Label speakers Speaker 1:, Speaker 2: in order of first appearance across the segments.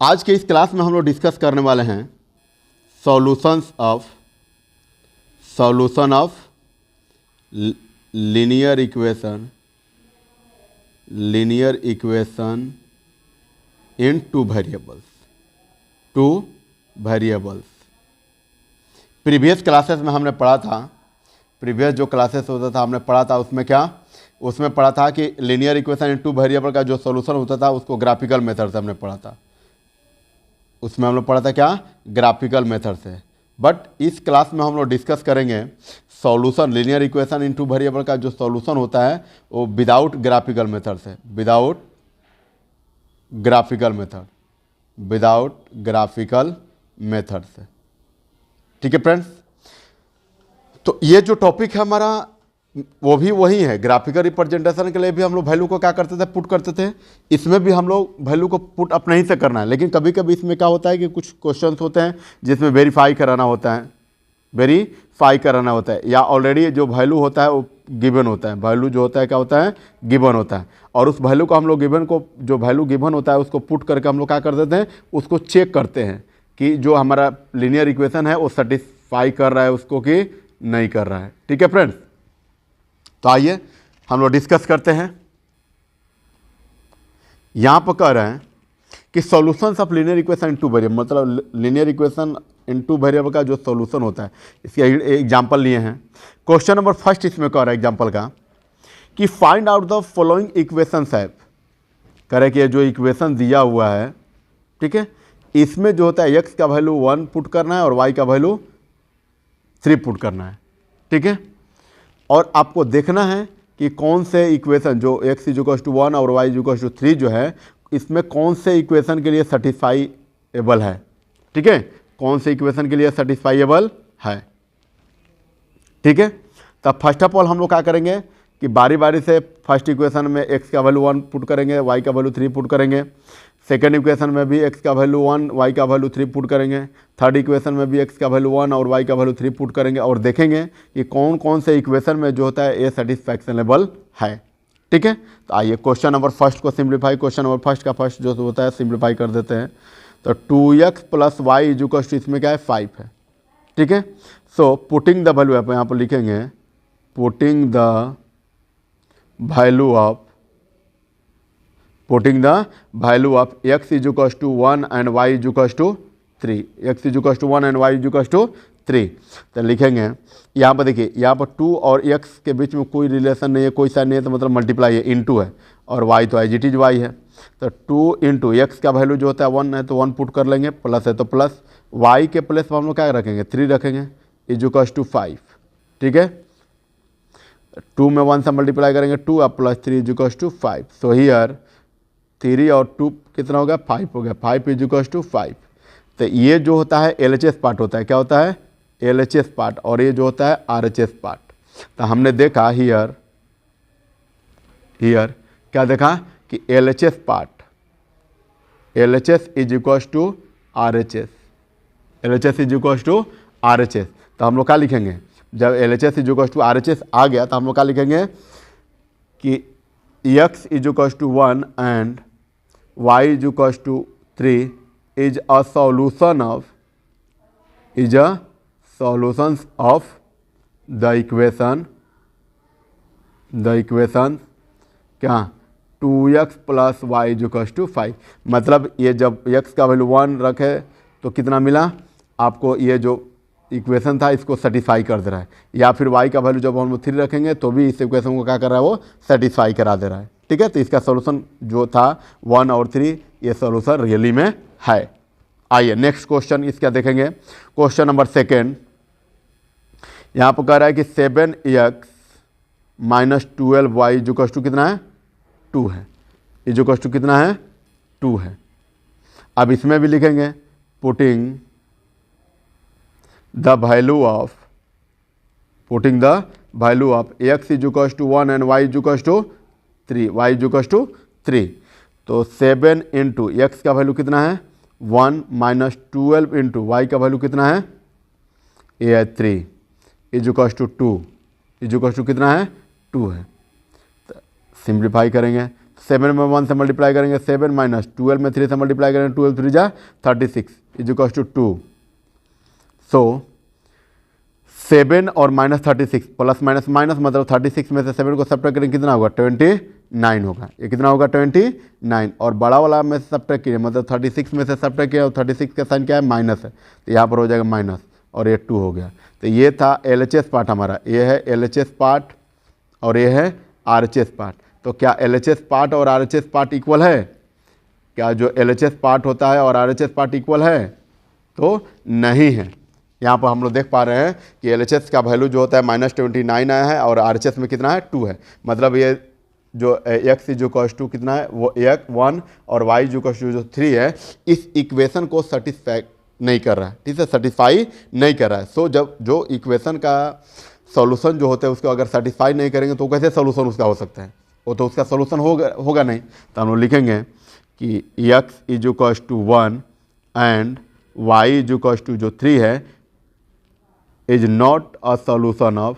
Speaker 1: आज के इस क्लास में हम लोग डिस्कस करने वाले हैं solution of linear equation in two variables. Previous classes में हमने पढ़ा था, प्रीवियस जो क्लासेस होता था हमने पढ़ा था, उसमें पढ़ा था कि linear equation in two variable का जो सॉल्यूशन होता था उसको ग्राफिकल मेथड से हमने पढ़ा था। उसमें हम लोग पढ़ा था क्या, ग्राफिकल मेथड से। बट इस क्लास में हम लोग डिस्कस करेंगे solution linear equation in two variable का जो सॉल्यूशन होता है वो विदाउट ग्राफिकल मेथड से। ठीक है फ्रेंड्स, तो ये जो टॉपिक है हमारा वो भी वही है। ग्राफिकल रिप्रेजेंटेशन के लिए भी हम लोग वैल्यू को क्या करते थे, पुट करते थे। इसमें भी हम लोग वैल्यू को पुट अपने ही से करना है, लेकिन कभी कभी इसमें क्या होता है कि कुछ क्वेश्चंस होते हैं जिसमें वेरीफाई कराना होता है, या ऑलरेडी जो वैल्यू होता है वो गिवन होता है। वैल्यू जो होता है क्या होता है, गिवन होता है, और उस वैल्यू को हम लोग जो वैल्यू गिवन होता है उसको पुट करके हम लोग क्या कर देते हैं, उसको चेक करते हैं कि जो हमारा लीनियर इक्वेशन है वो सेटिस्फाई कर रहा है उसको कि नहीं कर रहा है। ठीक है फ्रेंड्स, तो आइए हम लोग डिस्कस करते हैं। यहां पर कह रहे हैं कि solutions of linear equation in two variable, मतलब linear equation in two variable का जो सॉल्यूशन होता है, इसके एग्जांपल लिए हैं। क्वेश्चन नंबर फर्स्ट इसमें कह रहा है एग्जांपल का कि find out the following equations है। कह रहे कि ये जो इक्वेशन दिया हुआ है, ठीक है, इसमें जो होता है एक्स का वैल्यू 1 पुट करना है और वाई का वैल्यू 3 पुट करना है। ठीक है, और आपको देखना है कि कौन से इक्वेशन जो x = 1 और y = 3 जो है, इसमें कौन से इक्वेशन के लिए सेटिस्फाइएबल है। ठीक है, कौन से इक्वेशन के लिए सेटिस्फाइएबल है। ठीक है, तब फर्स्ट ऑफ ऑल हम लोग क्या करेंगे कि बारी बारी से फर्स्ट इक्वेशन में x का वैल्यू 1 पुट करेंगे, y का वैल्यू 3 पुट करेंगे। सेकेंड इक्वेशन में भी x का वैल्यू 1, y का वैल्यू 3 पुट करेंगे। थर्ड इक्वेशन में भी x का वैल्यू 1 और y का वैल्यू 3 पुट करेंगे, और देखेंगे कि कौन कौन से इक्वेशन में जो होता है ये सेटिस्फैक्शनेबल है। ठीक है, तो आइए क्वेश्चन नंबर फर्स्ट को सिंप्लीफाई, क्वेश्चन नंबर फर्स्ट का फर्स्ट जो होता है सिंप्लीफाई कर देते हैं। तो 2x + y = इसमें क्या है, 5 है। ठीक है, सो पुटिंग द वैल्यू, आप यहाँ पर लिखेंगे putting the value of x = 1 and y = 3, x = 1 and y = 3। तो लिखेंगे यहाँ पर, देखिए यहाँ पर 2 और x के बीच में कोई रिलेशन नहीं है, कोई साइन नहीं है, तो मतलब मल्टीप्लाई है, इनटू है, और y तो एज इट इज y है। तो 2 × x का वैल्यू जो होता है 1 है तो 1 पुट कर लेंगे, प्लस है तो प्लस, y के प्लेस पर हम लोग क्या रखेंगे, 3 रखेंगे, = 5। ठीक है, 2 में 1 से मल्टीप्लाई करेंगे 2 और प्लस 3 = 5। सो हियर 3 और 2 कितना हो गया, 5 हो गया, 5 = 5। तो ये जो होता है LHS पार्ट होता है, क्या होता है, LHS पार्ट, और ये जो होता है RHS पार्ट। तो हमने देखा हियर क्या देखा कि LHS part, LHS = RHS, LHS = RHS। तो हम लोग क्या लिखेंगे, जब LHS = RHS आ गया तो हम लोग क्या लिखेंगे कि x = 1 and y = 3 is a solution of the equation क्या, 2x + y = 5। मतलब ये जब x का वैल्यू 1 रखे तो कितना मिला आपको, ये जो इक्वेशन था इसको सेटिस्फाई कर दे रहा है, या फिर y का वैल्यू जब हम 3 रखेंगे तो भी इस इक्वेशन को क्या कर रहा है, वो सेटिस्फाई करा दे रहा है। ठीक है, तो इसका सॉल्यूशन जो था 1 और 3, ये सॉल्यूशन रियली में है। आइए नेक्स्ट क्वेश्चन इसका देखेंगे। क्वेश्चन नंबर सेकेंड, यहाँ पर कह रहा है कि 7x - 12y = कितना है, 2 है, = कितना है, 2 है। अब इसमें भी लिखेंगे putting the value of x = 1 and y = 3, तो 7 × x का वैल्यू कितना है, 1 - 12 × y का वैल्यू कितना है, ये है 3, = 2, कितना है, 2 है। तो सिंप्लीफाई करेंगे 7 में 1 से मल्टीप्लाई करेंगे 7 माइनस 12 में 3 से मल्टीप्लाई करेंगे 12 3 जा 36 इज इक्वल टू 2। सो 7 और माइनस 36 प्लस माइनस माइनस मतलब 36 में से 7 को सब्ट्रैक्ट करेंगे कितना होगा 29 होगा। ये कितना होगा 29 और बड़ा वाला में से सब्ट्रैक्ट कीजिए मतलब 36 में से सब्ट्रैक्ट किया और 36 का साइन क्या है माइनस है तो यहाँ पर हो जाएगा माइनस और ये 2 हो गया। तो ये था LHS पार्ट हमारा, ये है LHS पार्ट और ये है RHS पार्ट। तो क्या LHS पार्ट और RHS पार्ट इक्वल है? क्या जो LHS पार्ट होता है और RHS पार्ट इक्वल है? तो नहीं है। यहाँ पर हम लोग देख पा रहे हैं कि LHS का वैल्यू जो होता है -29 आया है और RHS में कितना है 2 है। मतलब ये जो x इज इक्वल टू कितना है वो 1 और y इज इक्वल टू जो 3 है इस इक्वेशन को सेटिस्फाई नहीं कर रहा है, ठीक है, सेटिस्फाई नहीं कर रहा है। सो जब जो इक्वेशन का सॉल्यूशन जो होता है उसको अगर सेटिस्फाई नहीं करेंगे तो कैसे सॉल्यूशन उसका हो सकता है? वो तो उसका सॉल्यूशन होगा नहीं। तो हम लोग लिखेंगे कि x is equal to 1 and y is equal to जो 3 है is not a solution of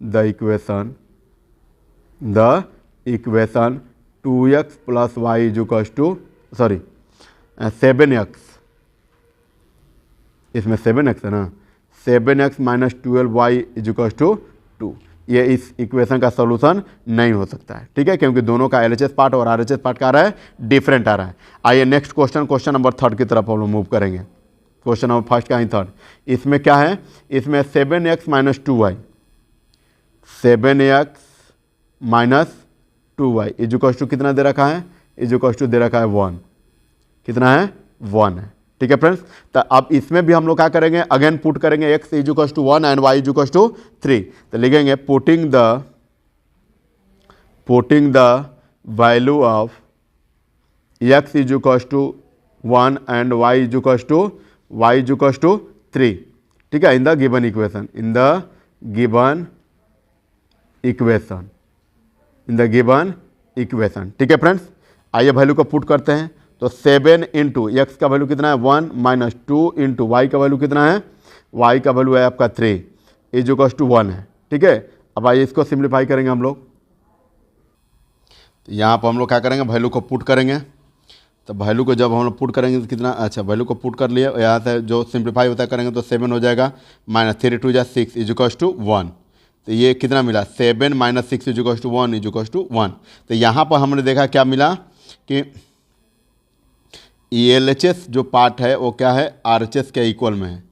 Speaker 1: the equation 2x plus y is equals to 7x, इसमें 7x है ना, 7x minus 12y is equals to 2। ये इस इक्वेशन का solution नहीं हो सकता है, ठीक है, क्योंकि दोनों का LHS पार्ट और RHS पार्ट का आ रहा है डिफरेंट आ रहा है। आइए नेक्स्ट क्वेश्चन नंबर 3 की तरफ हम लोग मूव करेंगे। क्वेश्चन नंबर फर्स्ट का ही 3 इसमें क्या है? इसमें 7x minus 2y 7x minus 2y is equals to कितना दे रखा है? इज इक्वल्स टू दे रखा है 1। कितना है? 1 है, ठीक है फ्रेंड्स। तो अब इसमें भी हम लोग क्या करेंगे? अगेन पुट करेंगे x is equals to 1 and y is equals to 3। तो लिखेंगे putting the value of x is equals to 1 and y is equals to 3, ठीक है, इन द गिवन इक्वेशन, ठीक है फ्रेंड्स। आइए वैल्यू को पुट करते हैं। तो 7 इंटू एक्स का वैल्यू कितना है 1 माइनस 2 इंटू वाई का वैल्यू कितना है? वाई का वैल्यू है आपका 3 इज इक्वल्स टू 1 है, ठीक है। अब आइए इसको सिंप्लीफाई करेंगे हम लोग। तो यहाँ पर हम लोग क्या करेंगे? वैल्यू को पुट करेंगे। तो वैल्यू को जब हम लोग पुट करेंगे तो कितना, अच्छा वैल्यू को पुट कर लिए, यहाँ से जो सिंप्लीफाई होता है करेंगे तो 7 हो जाएगा माइनस 3 2 जा 6 इज इक्वल्स टू 1। तो ये कितना मिला? 7 minus 6 is equals to 1 is equals to 1। तो यहाँ पर हमने देखा क्या मिला कि LHS जो पार्ट है वो क्या है? RHS के इक्वल में है।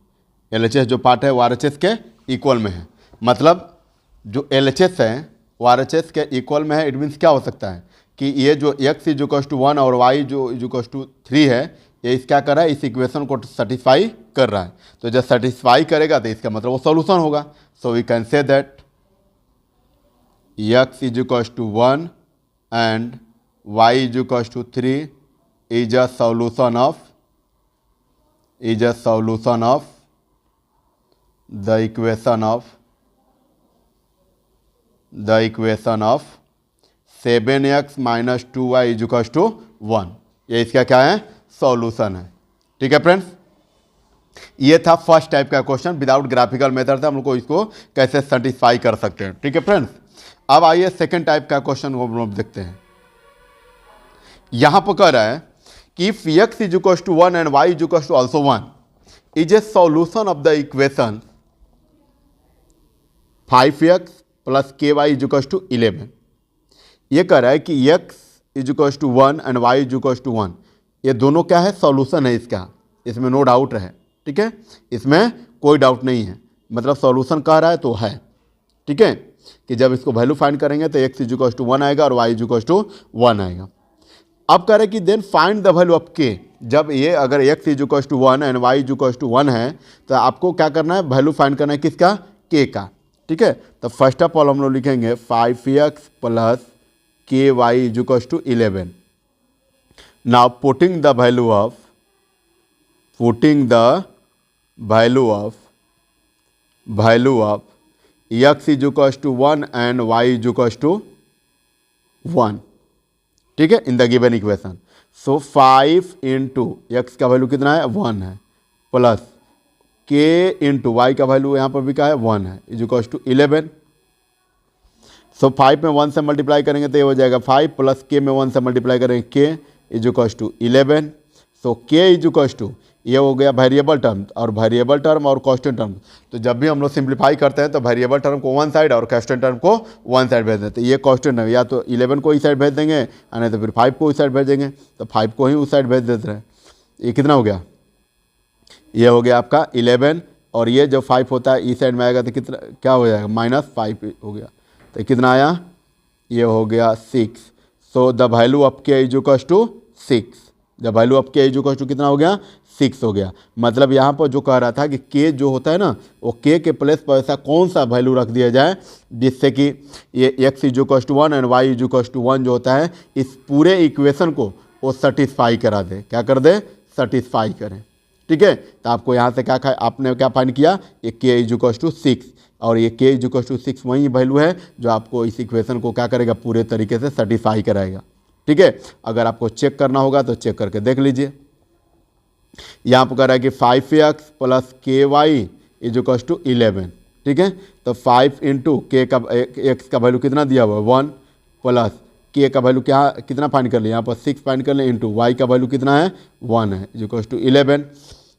Speaker 1: LHS जो पार्ट है वो RHS के इक्वल में है। मतलब जो LHS है वो RHS के इक्वल में है। इट मीन्स क्या हो सकता है कि ये जो x इज इक्वल्स टू 1 और y जो इज इक्वल्स टू 3 है ये इस क्या कर रहा है? इस इक्वेशन को सेटिस्फाई कर रहा है। तो जब सेटिस्फाई करेगा तो इसका मतलब वो सॉल्यूशन होगा। So we can say that x is equals to 1 and y is equals to 3 is a solution of the equation of 7x minus 2y is equals to 1। ये इसका क्या है? सॉल्यूशन है, ठीक है फ्रेंड्स। ये था फर्स्ट टाइप का क्वेश्चन, विदाउट ग्राफिकल मेथड था, हम लोग को इसको कैसे सेटिस्फाई कर सकते हैं, ठीक है फ्रेंड्स। अब आइए सेकेंड टाइप का क्वेश्चन को हम लोग देखते हैं। यहां पर कह रहा है if x is equals to 1 and y is equals to also 1 is a solution of the equation 5x plus ky is equals to 11। ये कह रहा है कि x is equals to 1 and y is equals to 1 ये दोनों क्या है? Solution है इसका, इसमें नो डाउट है, ठीक है, इसमें कोई डाउट नहीं है। मतलब सॉल्यूशन कह रहा है तो है, ठीक है, कि जब इसको वैल्यू फाइंड करेंगे तो x is equals to 1 आएगा और y is equals to 1 आएगा। अब कह रहे हैं कि then find the value of k। जब ये अगर x is equals to 1 and y is equals to 1 है तो आपको क्या करना है? वैल्यू फाइंड करना है किसका? k का, ठीक है। तो फर्स्ट ऑफ ऑल हम लोग लिखेंगे 5x plus ky is equals to 11। Now putting the value of x is equals to 1 and y is equals to 1, ठीक है, in the given equation. So 5 into x का वैल्यू कितना है? 1 है, plus k into y का value यहाँ पर भी क्या है? 1 है, इज इक्वल्स टू 11। सो 5 में 1 से मल्टीप्लाई करेंगे तो ये हो जाएगा 5 प्लस के में 1 से मल्टीप्लाई करेंगे के इज इक्वल्स टू 11। सो के इज इक्वल्स टू ये हो गया वेरिएबल टर्म, और वेरिएबल टर्म और कांस्टेंट टर्म, तो जब भी हम लोग सिंप्लीफाई करते हैं तो वेरिएबल टर्म को वन साइड और कांस्टेंट टर्म को वन साइड भेज देते हैं। ये कांस्टेंट टर्म या तो 11 को इस साइड भेज देंगे या नहीं तो फिर 5 को इस साइड भेज देंगे, तो 5 को ही उस साइड भेज देते हैं। ये कितना हो गया, ये हो गया आपका 11, और ये जब 5 होता है इस साइड में आएगा तो कितना क्या हो जाएगा -5 हो गया, तो कितना आया, ये हो गया 6। So the value of k is equals to 6, the value of k is equals to कितना हो गया 6 हो गया। मतलब यहाँ पर जो कह रहा था कि के जो होता है ना, वो के प्लेस पर ऐसा कौन सा वैल्यू रख दिया जाए जिससे कि ये x is equals to 1 and y is equals to 1 जो होता है इस पूरे इक्वेशन को वो सेटिस्फाई करा दे, क्या कर दे, सेटिस्फाई करें। ठीक है, तो आपको यहाँ से क्या आपने क्या फाइंड किया, ये के इज इक्वल्स टू 6, और ये के इज इक्वल्स टू 6 वही वैल्यू है जो आपको इस इक्वेशन को क्या करेगा, पूरे तरीके से सेटिस्फाई कराएगा। ठीक है, अगर आपको चेक करना होगा तो चेक करके देख लीजिए। यहाँ पर कह रहा है कि 5x प्लस के वाई इज इक्वल्स टू 11। ठीक है, तो 5 इंटू के का x का वैल्यू कितना दिया हुआ है 1, प्लस के का वैल्यू क्या कितना फाइंड कर लिया, यहाँ पर 6 फाइंड कर लें, इंटू वाई का वैल्यू कितना है 1 है, इज इक्वल्स टू 11।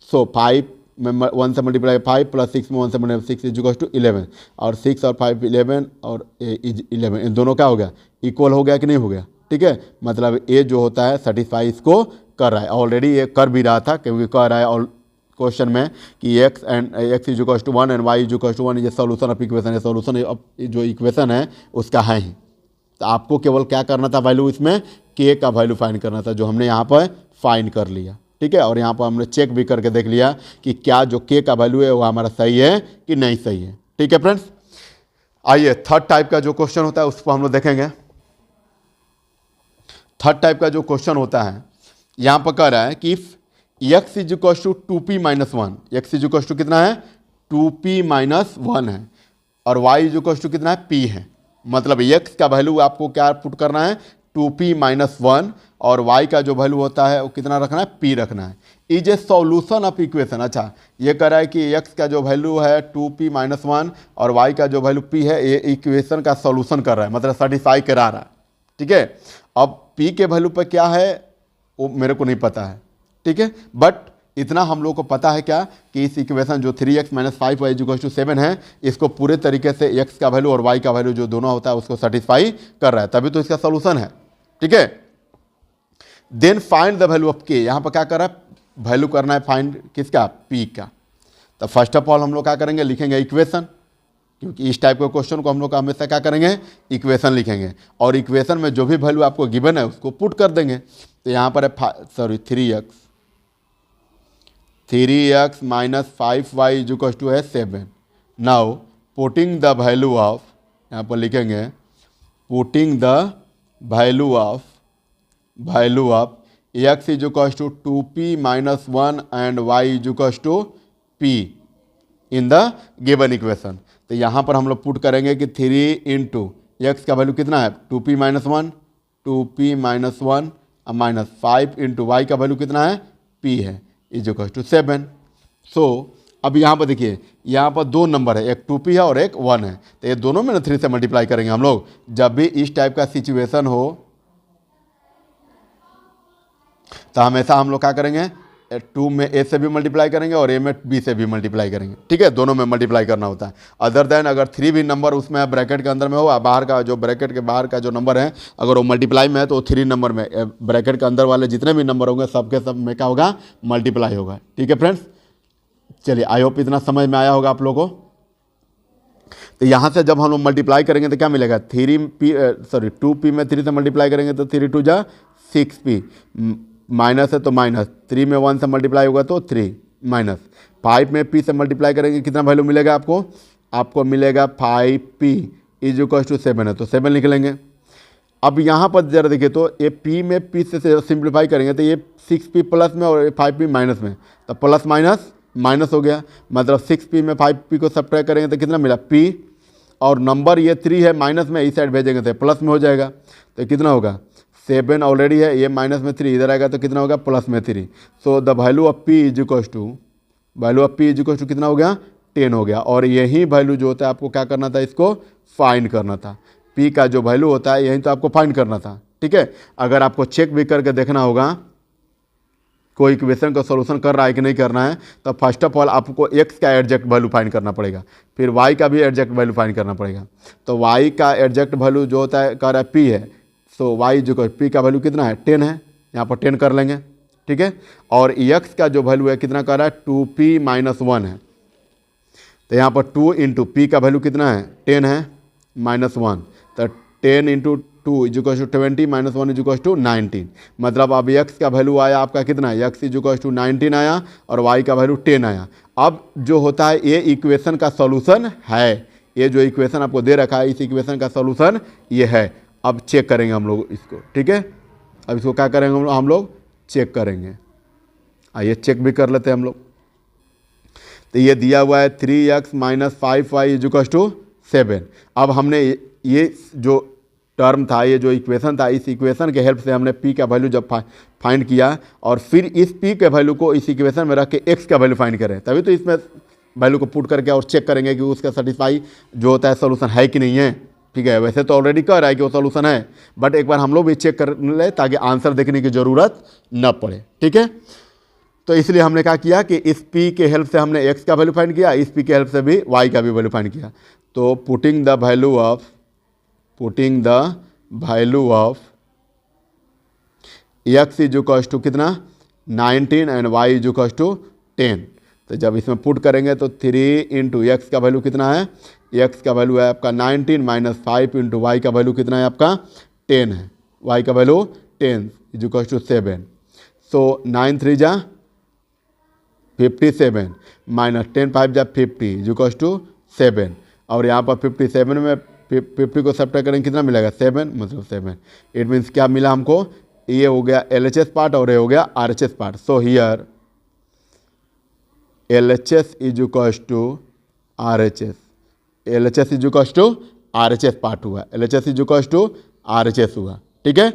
Speaker 1: सो 5 में 1 से मल्टीप्लाई 5 प्लस 6 में 1 से मल्टीप्लाई 6 इज इक्वल्स टू 11, और 6 और 5 11 और इज 11, इन दोनों क्या हो गया, इक्वल हो गया कि नहीं हो गया। ठीक है, मतलब ए जो होता है सेटिस्फाई इसको कर रहा है, ऑलरेडी ये कर भी रहा था क्योंकि कह रहा है और क्वेश्चन में कि x is equals to 1 and y is equals to 1, ये सॉल्यूशन ऑफ इक्वेशन है, सॉल्यूशन जो इक्वेशन है उसका है ही। तो आपको केवल क्या करना था, वैल्यू इसमें के का वैल्यू फाइंड करना था, जो हमने यहाँ पर फाइंड कर लिया। ठीक है, और यहाँ पर हमने चेक भी करके देख लिया कि क्या जो के का वैल्यू है वो हमारा सही है कि नहीं सही है। ठीक है फ्रेंड्स, आइए थर्ड टाइप का जो क्वेश्चन होता है उसको हम लोग देखेंगे। थर्ड टाइप का जो क्वेश्चन होता है यहाँ पर कह रहा है कि if x is equal to 2p minus 1, x is equal to कितना है 2p माइनस 1 है, और y इज इक्वल टू कितना है p है। मतलब x का वैल्यू आपको क्या पुट करना है 2p माइनस 1, और y का जो वैल्यू होता है वो कितना रखना है p रखना है। Is a solution of equation. अच्छा, ये कह रहा है कि x का जो वैल्यू है 2p माइनस 1 और y का जो वैल्यू p है, ये इक्वेशन का सॉल्यूशन कर रहा है, मतलब सेटिस्फाई करा रहा है। ठीक है, अब p के वैल्यू पर क्या है वो मेरे को नहीं पता है। ठीक है, बट इतना हम लोग को पता है क्या कि इस इक्वेशन जो 3x minus 5y equal to 7 है, इसको पूरे तरीके से x का वैल्यू और y का वैल्यू जो दोनों होता है उसको सेटिस्फाई कर रहा है, तभी तो इसका सोल्यूशन है। ठीक है, then find the value of k, यहाँ पर क्या कर रहा है, वैल्यू करना है फाइंड किसका, p का। तो फर्स्ट ऑफ ऑल हम लोग क्या करेंगे, लिखेंगे इक्वेशन, क्योंकि इस टाइप के क्वेश्चन को हम लोग हमेशा क्या करेंगे, इक्वेशन लिखेंगे, और इक्वेशन में जो भी वैल्यू आपको गिवन है उसको पुट कर देंगे। तो यहाँ पर है 3x minus 5y is equal to है 7। Now putting the value of, यहाँ पर लिखेंगे putting the value of x is equal to 2p minus 1 and y is equal to p in the given equation. तो यहाँ पर हम लोग put करेंगे कि 3 इंटू एक्स का वैल्यू कितना है 2p minus 1, 2p minus 1 minus 5 into y का वैल्यू कितना है p है, इज इक्वल टू 7। सो अब यहाँ पर देखिए, यहाँ पर दो नंबर है, एक 2p है और एक 1 है, तो ये दोनों में ना 3 से मल्टीप्लाई करेंगे हम लोग। जब भी इस टाइप का सिचुएशन हो तो हमेशा हम लोग क्या करेंगे, 2 में a से भी मल्टीप्लाई करेंगे और a में b से भी मल्टीप्लाई करेंगे। ठीक है, दोनों में मल्टीप्लाई करना होता है। अदर देन अगर 3 भी नंबर उसमें ब्रैकेट के अंदर में हो, बाहर का जो ब्रैकेट के बाहर का जो नंबर है अगर वो मल्टीप्लाई में है तो 3 नंबर में, ब्रैकेट के अंदर वाले जितने भी नंबर होंगे सबके सब में क्या होगा, मल्टीप्लाई होगा। ठीक है फ्रेंड्स, चलिए आई होप इतना समझ में आया होगा आप लोगों को। तो यहाँ से जब हम लोग मल्टीप्लाई करेंगे तो क्या मिलेगा, 2p में 3 से मल्टीप्लाई करेंगे तो 3 2 जा 6p, माइनस है तो माइनस, 3 में 1 से मल्टीप्लाई होगा तो 3 माइनस, 5 में p से मल्टीप्लाई करेंगे कितना वैल्यू मिलेगा आपको मिलेगा 5p इज इक्वल टू 7 है तो 7 लिख लेंगे। अब यहाँ पर जरा देखिए तो ये p में p से सिंप्लीफाई करेंगे तो ये 6p प्लस में और 5p माइनस में, तो प्लस माइनस माइनस हो गया, मतलब 6p में 5p को सब्ट्रैक्ट करेंगे तो कितना मिला p, और नंबर ये 3 है माइनस में, इस साइड भेजेंगे तो प्लस में हो जाएगा, तो कितना होगा 7 ऑलरेडी है, ये माइनस में 3 इधर आएगा तो कितना होगा प्लस में 3। So the value of p is equal to कितना हो गया 10 हो गया। और यही वैल्यू जो होता है आपको क्या करना था, इसको फाइंड करना था। पी का जो वैल्यू होता है यही तो आपको फाइंड करना था। ठीक है, अगर आपको चेक भी करके देखना होगा कोई इक्वेशन का सॉल्यूशन कर रहा है कि नहीं करना है, तो फर्स्ट ऑफ ऑल आपको एक्स का एग्जैक्ट वैल्यू फाइंड करना पड़ेगा, फिर वाई का भी एग्जैक्ट वैल्यू फाइंड करना पड़ेगा। तो वाई का एग्जैक्ट वैल्यू जो होता है कह रहा है पी है, सो वाई जो पी का वैल्यू कितना है 10 है, यहाँ पर 10 कर लेंगे। ठीक है, और एक्स का जो वैल्यू है कितना कर रहा है 2p-1 है, तो यहाँ पर 2 इंटू पी का वैल्यू कितना है 10 है -1, तो 10 into 2 equals to 20 -1 equals to 19। मतलब अब x का वैल्यू आया आपका कितना, x इजुकल्स टू 19 आया और y का वैल्यू 10 आया। अब जो होता है ये इक्वेशन का सॉल्यूशन है, ये जो इक्वेशन आपको दे रखा है इस इक्वेशन का सॉल्यूशन ये है। अब चेक करेंगे हम लोग इसको। ठीक है, अब इसको क्या करेंगे हम लोग चेक करेंगे। आइए चेक भी कर लेते हैं हम लोग। तो ये दिया हुआ है 3x - 5y इजुकल्स टू 7। अब हमने ये जो टर्म था, ये जो इक्वेशन था, इस इक्वेशन के हेल्प से हमने p का वैल्यू जब फाइंड किया और फिर इस p के वैल्यू को इस इक्वेशन में रख के x का वैल्यू फाइंड करें, तभी तो इसमें वैल्यू को पुट करके और चेक करेंगे कि उसका सेटिस्फाई जो होता है सोल्यूशन है कि नहीं है। ठीक है, वैसे तो ऑलरेडी कह रहा है कि वो सोल्यूशन है, बट एक बार हम लोग भी चेक कर ले ताकि आंसर देखने की ज़रूरत न पड़े। ठीक है, तो इसलिए हमने क्या किया कि इस p के हेल्प से हमने x का वैल्यू फाइंड किया, इस p के हेल्प से भी y का भी वैल्यू फाइंड किया। तो putting the value of x equals to कितना 19 एंड y इजुकल्स टू 10। तो जब इसमें पुट करेंगे तो 3 इंटू एक्स का वैल्यू कितना है, x का वैल्यू है आपका 19 - 5 इंटू वाई का वैल्यू कितना है आपका 10 है, y का वैल्यू 10 इजुकल्स टू 7। सो 9 3 जा 57 -10 5 जा 50 इजुकल्स टू 7। और यहाँ पर 57 में 50 को सब्ट्रैक्ट करेंगे कितना मिलेगा 7, मतलब 7। इट मीन्स क्या मिला हमको, ये हो गया LHS पार्ट और ये हो गया RHS part. So here LHS equals to RHS, LHS equals to RHS part हुआ, LHS इजुकल्स टू RHS हुआ। ठीक है,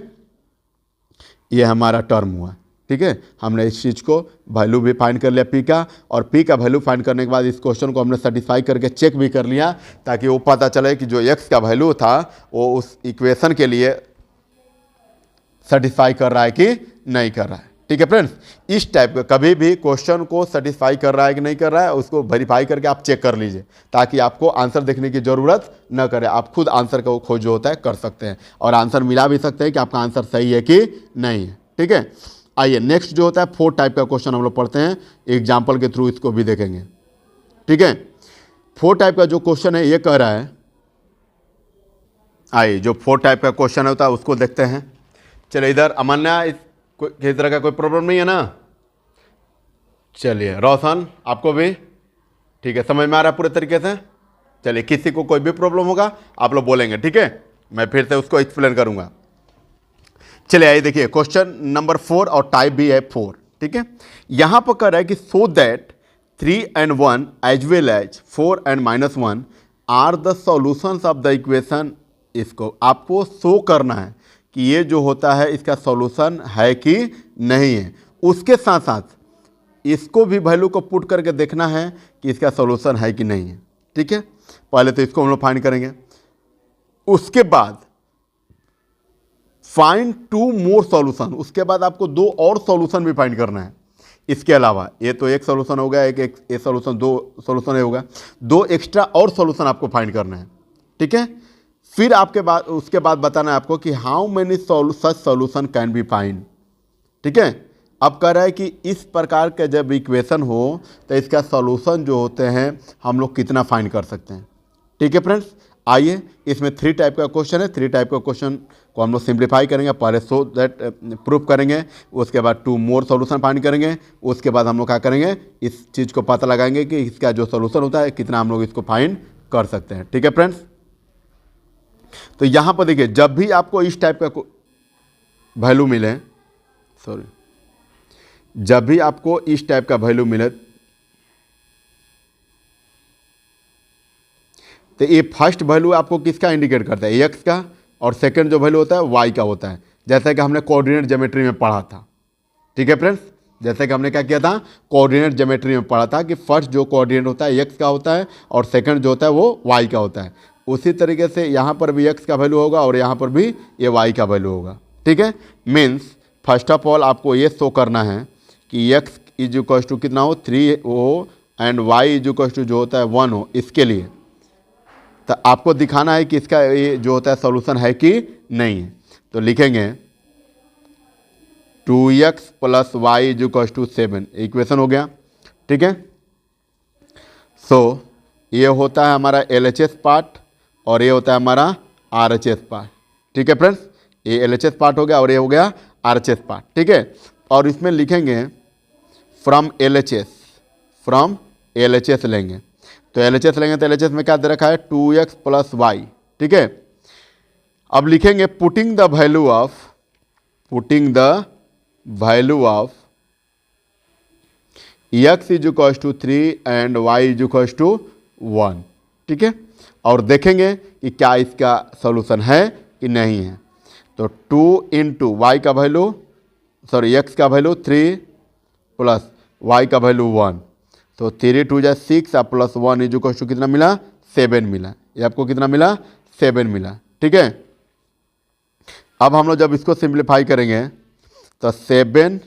Speaker 1: ये हमारा टर्म हुआ। ठीक है, हमने इस चीज़ को वैल्यू भी फाइंड कर लिया p का, और p का वैल्यू फाइंड करने के बाद इस क्वेश्चन को हमने सेटिस्फाई करके चेक भी कर लिया ताकि वो पता चले कि जो x का वैल्यू था वो उस इक्वेशन के लिए सेटिस्फाई कर रहा है कि नहीं कर रहा है। ठीक है फ्रेंड्स, इस टाइप का कभी भी क्वेश्चन को सेटिस्फाई कर रहा है कि नहीं कर रहा है उसको वेरीफाई करके आप चेक कर लीजिए ताकि आपको आंसर देखने की ज़रूरत न करे, आप खुद आंसर का खोज जो होता है कर सकते हैं और आंसर मिला भी सकते हैं कि आपका आंसर सही है कि नहीं है। ठीक है, आइए नेक्स्ट जो होता है 4 टाइप का क्वेश्चन हम लोग पढ़ते हैं, एग्जाम्पल के थ्रू इसको भी देखेंगे। ठीक है, 4 टाइप का जो क्वेश्चन है ये कह रहा है, आइए जो 4 टाइप का क्वेश्चन होता है उसको देखते हैं। चलिए इधर अमान्या, किसी तरह का कोई प्रॉब्लम नहीं है ना? चलिए रोशन आपको भी ठीक है, समझ में आ रहा है पूरे तरीके से? चलिए किसी को कोई भी प्रॉब्लम होगा आप लोग बोलेंगे, ठीक है, मैं फिर से उसको एक्सप्लेन करूंगा। चलिए आइए देखिए क्वेश्चन नंबर 4 और टाइप भी है 4। ठीक है, यहां पर कह रहा है कि so that 3 and 1 as well as 4 and -1 are the solutions of the equation. इसको आपको शो करना है कि ये जो होता है इसका सॉल्यूशन है कि नहीं है, उसके साथ साथ इसको भी वैल्यू को पुट करके देखना है कि इसका सॉल्यूशन है कि नहीं है। ठीक है, पहले तो इसको हम लोग फाइंड करेंगे, उसके बाद फाइंड 2 मोर सॉल्यूशन, उसके बाद आपको 2 और सॉल्यूशन भी फाइंड करना है। इसके अलावा ये तो एक सॉल्यूशन हो गया, एक सॉल्यूशन, 2 सॉल्यूशन होगा, 2 एक्स्ट्रा और सॉल्यूशन आपको फाइंड करना है। ठीक है, फिर आपके बाद उसके बाद बताना है आपको कि how many such solution can be find. ठीक है, अब कह रहा है कि इस प्रकार के जब इक्वेशन हो तो इसका सॉल्यूशन जो होते हैं हम लोग कितना फाइंड कर सकते हैं। ठीक है फ्रेंड्स, आइए इसमें 3 टाइप का क्वेश्चन है, 3 टाइप का क्वेश्चन को हम लोग सिंप्लीफाई करेंगे, पहले सो दैट प्रूफ करेंगे, उसके बाद 2 मोर सॉल्यूशन फाइंड करेंगे, उसके बाद हम लोग क्या करेंगे इस चीज़ को पता लगाएंगे कि इसका जो सॉल्यूशन होता है कितना हम लोग इसको फाइंड कर सकते हैं। ठीक है फ्रेंड्स, तो यहाँ पर देखिए जब भी आपको इस टाइप का वैल्यू मिले, जब भी आपको इस टाइप का वैल्यू मिले तो ये फर्स्ट वैल्यू आपको किसका इंडिकेट करता है, एक्स का, और सेकंड जो वैल्यू होता है वाई का होता है, जैसा कि हमने कोऑर्डिनेट ज्योमेट्री में पढ़ा था। ठीक है फ्रेंड्स, जैसे कि हमने क्या किया था कोऑर्डिनेट ज्योमेट्री में पढ़ा था कि फर्स्ट जो कोऑर्डिनेट होता है एक्स का होता है और सेकंड जो होता है वो वाई का होता है। उसी तरीके से यहाँ पर भी x का वैल्यू होगा और यहाँ पर भी ये y का वैल्यू होगा। ठीक है, मीन्स फर्स्ट ऑफ ऑल आपको ये शो करना है कि x इज इक्वल टू कितना हो 3 हो and y is equal to जो होता है 1 हो। इसके लिए तो आपको दिखाना है कि इसका ये जो होता है सॉल्यूशन है कि नहीं है। तो लिखेंगे 2x plus y is equal to 7, equation हो गया। ठीक है, सो ये होता है हमारा LHS पार्ट और ये होता है हमारा RHS पार्ट। ठीक है फ्रेंड्स, ये LHS पार्ट हो गया और ये हो गया RHS पार्ट। ठीक है, और इसमें लिखेंगे फ्रॉम LHS लेंगे। तो LHS लेंगे तो LHS में क्या दे रखा है 2x प्लस वाई। ठीक है, अब लिखेंगे putting the value of x is equal to 3 and y is equal to 1। ठीक है, और देखेंगे कि क्या इसका सॉल्यूशन है कि नहीं है। तो 2 इंटू वाई का वैल्यू x का वैल्यू 3 प्लस y का वैल्यू 1, तो 3 2 जा 6 और प्लस 1 इज इक्वल टू कितना मिला 7 मिला। ये आपको कितना मिला 7 मिला। ठीक है, अब हम लोग जब इसको सिंप्लीफाई करेंगे तो 7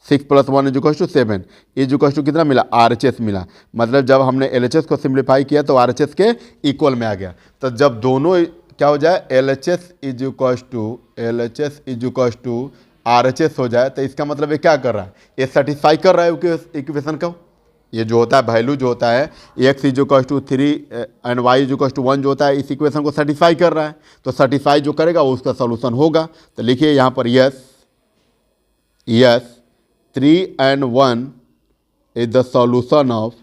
Speaker 1: 6 plus 1 is equal to 7 is equal to कितना मिला RHS मिला। मतलब जब हमने LHS को सिंप्लीफाई किया तो RHS के इक्वल में आ गया। तो जब दोनों क्या हो जाए LHS is equal to RHS हो जाए तो इसका मतलब ये क्या कर रहा है, ये सेटिस्फाई कर रहा है इक्वेशन को। ये जो होता है वैल्यू जो होता है x is equal to 3 and y is equal to 1 जो होता है इस इक्वेशन को सेटिस्फाई कर रहा है। तो सेटिस्फाई जो करेगा वो उसका सॉल्यूशन होगा। तो लिखिए यहाँ पर yes 3 and 1 is the solution of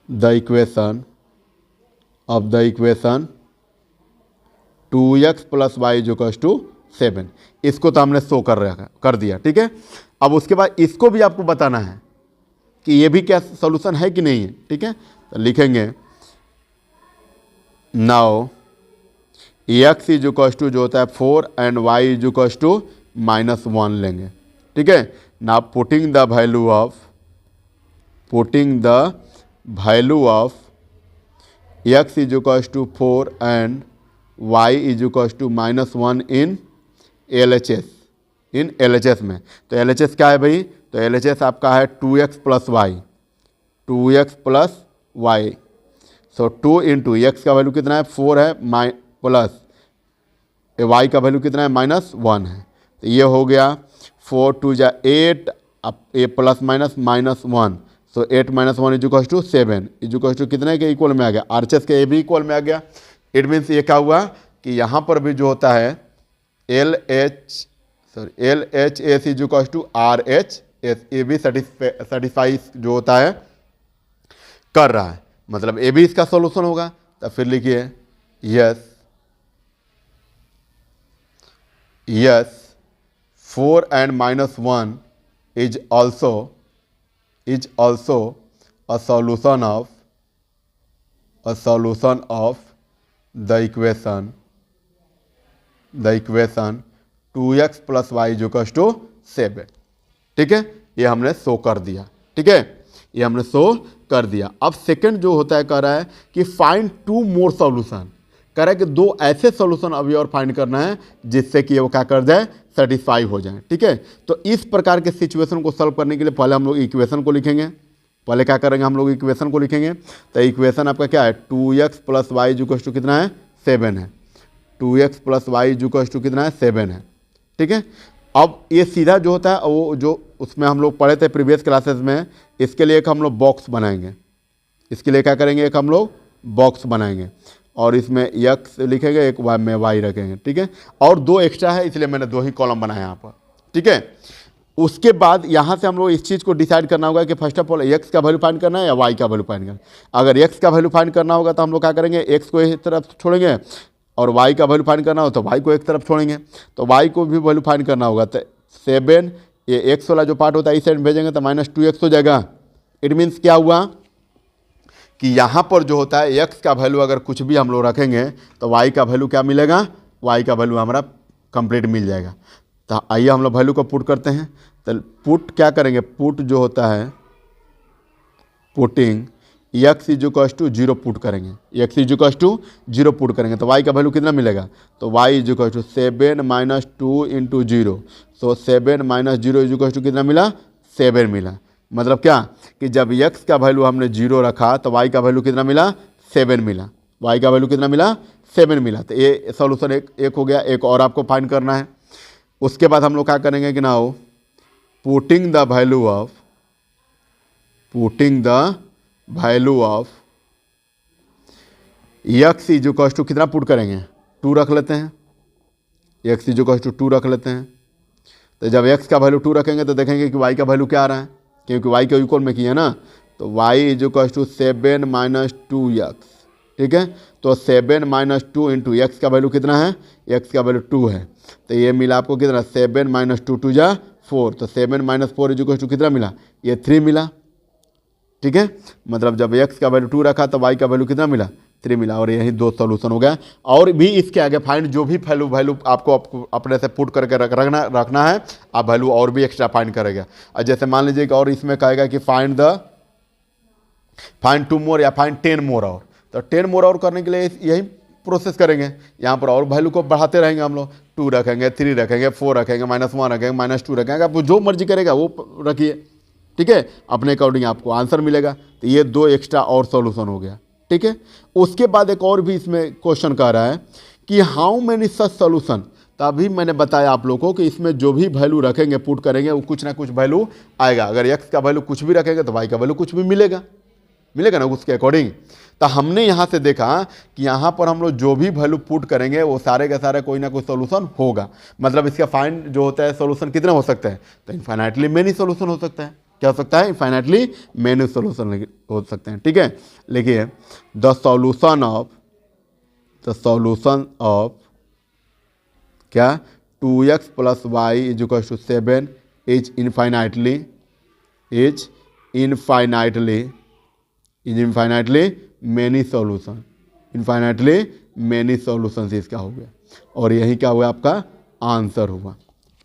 Speaker 1: the equation 2x plus y is equal to 7। इसको तो हमने शो कर दिया। ठीक है, अब उसके बाद इसको भी आपको बताना है कि ये भी क्या सॉल्यूशन है कि नहीं है। ठीक है, तो लिखेंगे now x is equal to जो होता है 4 and y is equal to -1 लेंगे। ठीक है, now putting the value of x is equal to 4 and y is equal to -1 in LHS में। तो LHS क्या है भाई, तो LHS आपका है 2x प्लस वाई। सो 2 इंटू x का वैल्यू कितना है 4 है प्लस y का वैल्यू कितना है -1 है। तो ये हो गया 4 2 जा 8 अब a plus -1। So 8 - 1 is equal to 7 is equal to कितने के इक्वल में आ गया RHS के ए भी इक्वल में आ गया। इट मीन्स ये क्या हुआ कि यहाँ पर भी जो होता है LHS is equal to RHS, ये भी सेटिस्फाई जो होता है कर रहा है, मतलब ये भी इसका सॉल्यूशन होगा। तो फिर लिखिए yes 4 and -1 is also a solution of the equation 2x plus y is equal to 7। ठीक है, ये हमने शो कर दिया। ठीक है, ये हमने शो कर दिया। अब सेकंड जो होता है कह रहा है कि फाइंड 2 मोर सॉल्यूशन, कह रहा है कि 2 ऐसे सॉल्यूशन अभी और फाइंड करना है जिससे कि वो क्या कर जाए सेटिस्फाई हो जाए। ठीक है, तो इस प्रकार के सिचुएशन को सॉल्व करने के लिए पहले हम लोग इक्वेशन को लिखेंगे। पहले क्या करेंगे हम लोग इक्वेशन को लिखेंगे। तो इक्वेशन आपका क्या है 2x plus y is equal to कितना है 7 है। 2x plus y is equal to कितना है 7 है। ठीक है, अब ये सीधा जो होता है वो जो उसमें हम लोग पढ़े थे प्रीवियस क्लासेस में, इसके लिए एक हम लोग बॉक्स बनाएंगे। इसके लिए क्या करेंगे, एक हम लोग बॉक्स बनाएंगे और इसमें x लिखेंगे, एक y में y रखेंगे। ठीक है, और 2 एक्स्ट्रा है इसलिए मैंने 2 ही कॉलम बनाया यहाँ पर। ठीक है, उसके बाद यहाँ से हम लोग इस चीज़ को डिसाइड करना होगा कि फर्स्ट ऑफ ऑल x का वैल्यू फाइंड करना है या y का वैल्यू फाइंड करना है। अगर x का वैल्यू फाइंड करना होगा तो हम लोग क्या करेंगे, x को एक तरफ छोड़ेंगे और y का वैल्यू फाइंड करना हो तो y को एक तरफ छोड़ेंगे। तो y को भी वैल्यू फाइंड करना होगा तो 7 ये x वाला जो पार्ट होता है इस साइड भेजेंगे तो -2x हो जाएगा। इट मीन्स क्या हुआ कि यहाँ पर जो होता है x का वैल्यू अगर कुछ भी हम लोग रखेंगे तो y का वैल्यू क्या मिलेगा, y का वैल्यू हमारा कंप्लीट मिल जाएगा। तो आइए हम लोग वैल्यू को पुट करते हैं। तो पुट क्या करेंगे, पुट जो होता है putting x is equal to 0 put करेंगे, x is equal to 0 put करेंगे तो y का वैल्यू कितना मिलेगा, तो y is equal to 7 minus 2 into 0। So 7 minus 0 is equal to कितना मिला, 7 मिला। मतलब क्या कि जब x का वैल्यू हमने 0 रखा तो y का वैल्यू कितना मिला, 7 मिला। y का वैल्यू कितना मिला, 7 मिला। तो ये सॉल्यूशन एक हो गया। एक और आपको फाइंड करना है। उसके बाद हम लोग क्या करेंगे कि ना हो putting the value of x is equal to कितना पुट करेंगे, 2 रख लेते हैं। x इज इक्वल टू 2 रख लेते हैं। तो जब x का वैल्यू 2 रखेंगे तो देखेंगे कि y का वैल्यू क्या आ रहा है, क्योंकि y के इक्वल में किया ना। तो y is equal to 7 minus 2x, ठीक है। तो 7 माइनस 2 इंटू एक्स का वैल्यू कितना है, x का वैल्यू 2 है। तो ये मिला आपको कितना, 7 माइनस 2 2 जा 4। तो 7 माइनस 4 इज इक्वल टू कितना मिला, ये 3 मिला, ठीक है। मतलब जब x का वैल्यू 2 रखा तो y का वैल्यू कितना मिला, 3 मिला। और यही 2 सॉल्यूशन हो गया। और भी इसके आगे फाइंड जो भी वैल्यू आपको अपने से पुट करके रखना है, आप वैल्यू और भी एक्स्ट्रा फाइंड करेगा। और जैसे मान लीजिए कि और इसमें कहेगा कि फाइंड 2 मोर या फाइंड 10 मोर और, तो 10 मोर और करने के लिए यही प्रोसेस करेंगे। यहाँ पर और वैल्यू को बढ़ाते रहेंगे हम लोग, 2 रखेंगे, 3 रखेंगे, 4 रखेंगे, -1 रखेंगे, -2 रखेंगे। आप जो मर्जी करेगा वो रखिए, ठीक है। अपने अकॉर्डिंग आपको आंसर मिलेगा। तो ये 2 एक्स्ट्रा और सॉल्यूशन हो गया, ठीक है। उसके बाद एक और भी इसमें क्वेश्चन कह रहा है कि हाउ मेनी सच सॉल्यूशन। तो अभी मैंने बताया आप लोगों को कि इसमें जो भी वैल्यू रखेंगे पुट करेंगे वो कुछ ना कुछ वैल्यू आएगा। अगर x का वैल्यू कुछ भी रखेंगे तो y का वैल्यू कुछ भी मिलेगा ना उसके अकॉर्डिंग। तो हमने यहाँ से देखा कि यहाँ पर हम लोग जो भी वैल्यू पुट करेंगे वो सारे के सारे कोई ना कोई सॉल्यूशन होगा। मतलब इसका फाइंड जो होता है सॉल्यूशन कितने हो सकते हैं, तो इनफाइनाइटली मेनी सॉल्यूशन हो सकता है। क्या हो सकता है, इनफाइनाइटली मेनी सॉल्यूशन हो सकते हैं, ठीक है। लिखिए द सॉल्यूशन ऑफ क्या 2x plus y is equal to 7 is infinitely many solution, infinitely many solution इसका हो गया। और यही क्या हुआ, आपका आंसर हुआ,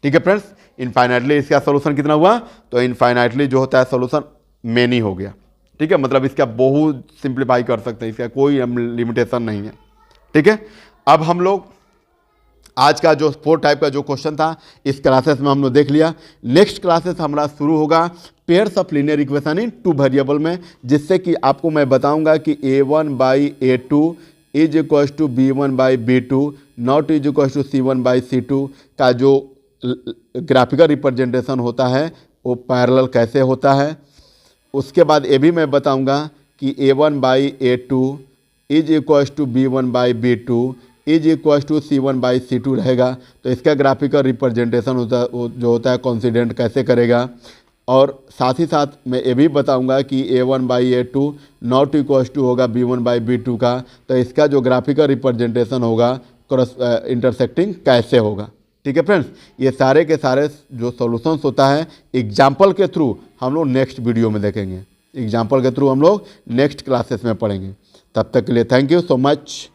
Speaker 1: ठीक है फ्रेंड्स। इनफाइनाइटली इसका सॉल्यूशन कितना हुआ, तो इनफाइनाइटली जो होता है सॉल्यूशन मेनी हो गया, ठीक है। मतलब इसका बहुत सिंप्लीफाई कर सकते हैं, इसका कोई लिमिटेशन नहीं है, ठीक है। अब हम लोग आज का जो 4 टाइप का जो क्वेश्चन था इस क्लासेस में हम लोग देख लिया। नेक्स्ट क्लासेस हमारा शुरू होगा pairs of linear equation in 2 variable में, जिससे कि आपको मैं बताऊंगा कि a1/a2 is equal to b1/b2 not is equal to c1/c2 का जो ग्राफिकल रिप्रेजेंटेशन होता है वो पैरेलल कैसे होता है। उसके बाद ये भी मैं बताऊंगा कि a1/a2 is equal to b1/b2 is equal to c1/c2 रहेगा। तो इसका ग्राफिकल रिप्रेजेंटेशन जो होता है कोइंसिडेंट कैसे करेगा। और साथ ही साथ मैं ये भी बताऊंगा कि a1/a2 नॉट इक्वल टू होगा b1/b2 का, तो इसका जो ग्राफिकल रिप्रेजेंटेशन होगा क्रॉस इंटरसेक्टिंग कैसे होगा, ठीक है फ्रेंड्स। ये सारे के सारे जो सॉल्यूशंस होता है एग्जाम्पल के थ्रू हम लोग नेक्स्ट वीडियो में देखेंगे, एग्जाम्पल के थ्रू हम लोग नेक्स्ट क्लासेस में पढ़ेंगे। तब तक के लिए थैंक यू सो मच।